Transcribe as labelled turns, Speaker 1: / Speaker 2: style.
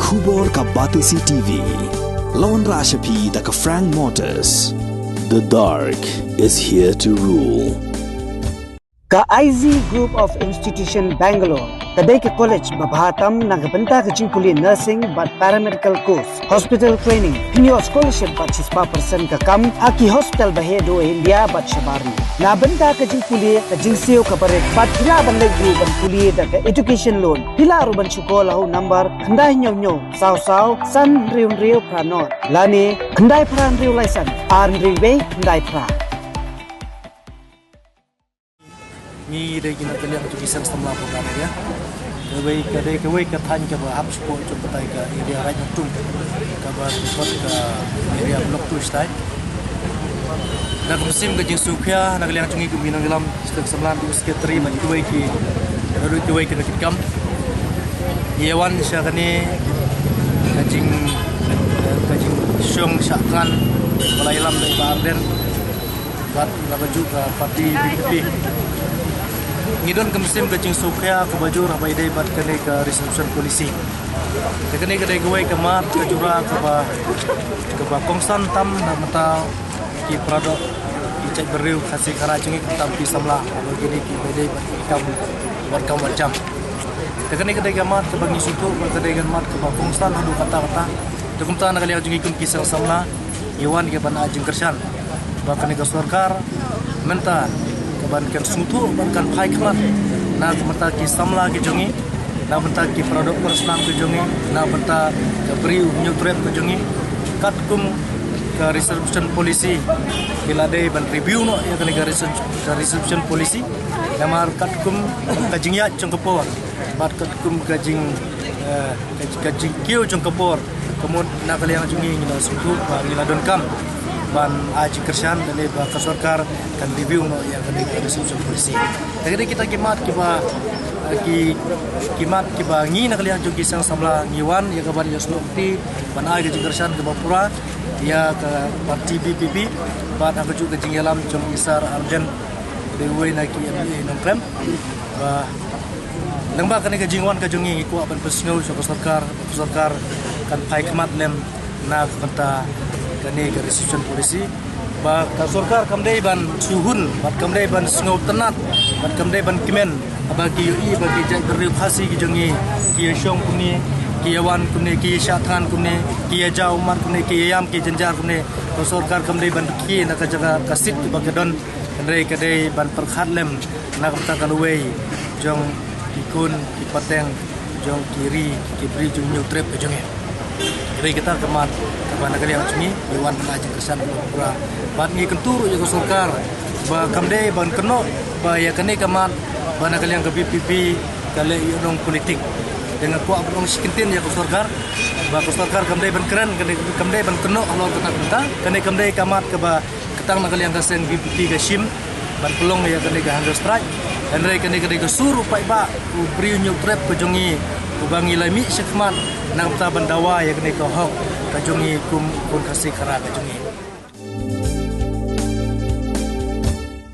Speaker 1: Khubor ka Batisi TV. Lawan Rashapi da ka Frank Motors. The dark is here to rule.
Speaker 2: Ka IZ Group of Institution Bangalore, kadai ke college babhatam nagabanta ke jingkuli nursing but paramedical course, hospital training, pinyo scholarship but 6% ka kam, aki hospital bahedo India but shabarni. Nabanta ke jingkuli ke jingsio ka barek but pila bandai group ban kuli da ke education loan, pila ruban syukola hu number kandai nyo saw san riu pranot, lani kandai pran riu laisan, arn riu kandai pra.
Speaker 3: Ni dari kita kalian untuk kisah setelah program ya. Kewei ketan ke bahap support untuk betai ke area right tung ke support ke area blok tu style. Nak musim ke Sukya nak kalian cungi ke minang dalam setiap sembilan tu sekretari bagi kewei ke nakit kam. Iawan syakani kajing syong syakkan balai lam dari Barden buat nak juga parti BPP. Ngidon ke musim ke Sukya ke baju rabai day bat kene ke reception polisi. Kene ke gawai ke mat ke jura ke ba kongsan tam na mata ki produk ki cek beriu kasih karacungi tam pi samla begini ki bedai bat kam macam. Kene ke mat ke bangi suku ke mat ke ba kongsan adu kata-kata. Tukum ta nak lihat jungi kun kisah samla iwan ke ban ajeng kersan. Ba kene ke sarkar menta bankan sutu bankan pai kemat na mata ki samla ki jongi na mata ki produk personal ki jongi na mata ke beriu nyutrep ki jongi kat kum ke reception polisi bila day ban review no ya ke reception polisi namar kat kum kajing ya cengkepor bat kat kum kajing kiu cengkepor kemudian na kalian jongi ngila sutu ba ngila don kam ban aji kersan dari bakal sarkar kan review no yang kena reception polisi. Jadi kita kimat kiba ngi nak lihat juga kisah samla ngiwan ya kabar ya sulukti ban aji kersan ke Bapura ya ke parti BPP ban aku juga jinggalam jom isar arjen dewe naki MA nongkrem ba lembak kena ke jingwan ke jungi ku ban pesngau sarkar kan pai kemat lem na kata kene ke reception polisi ba ka sarkar kamdai ban suhun bat kamdai ban sngau tenat bat kamdai ban kimen bagi ui bagi jai beriu khasi ki jongi ki syong kuni ki yawan kuni ki syatan kuni ki jau mar kuni ki yam ki jenjar kuni ka sarkar kamdai ban ki nak jaga kasit bagi don kendai kedai ban perkhat lem nak kata kalwei jong ikun ki pateng jong kiri ki beri jong nyutrep jongi. Jadi kita kemat kepada kalian cumi iwan aji kersan pura bat ngi kentur ya sarkar ba kamdai ban keno ba ya kene kemat bana kalian ke BPP kale yonong politik dengan kuat belum sikintin ya sarkar ba sarkar kamdai ban keren kamdai ban keno alor kena kene kamdai kamat ke ba ketang nak kalian kasen BPP ke sim ban pelong ya kene ke Hunger Strike dan kene ke suruh pai ba beri nyutrep ke jongi ubangi lami sekmat nak ta bandawa ya kene ko hok kajungi kum kasih kara kajungi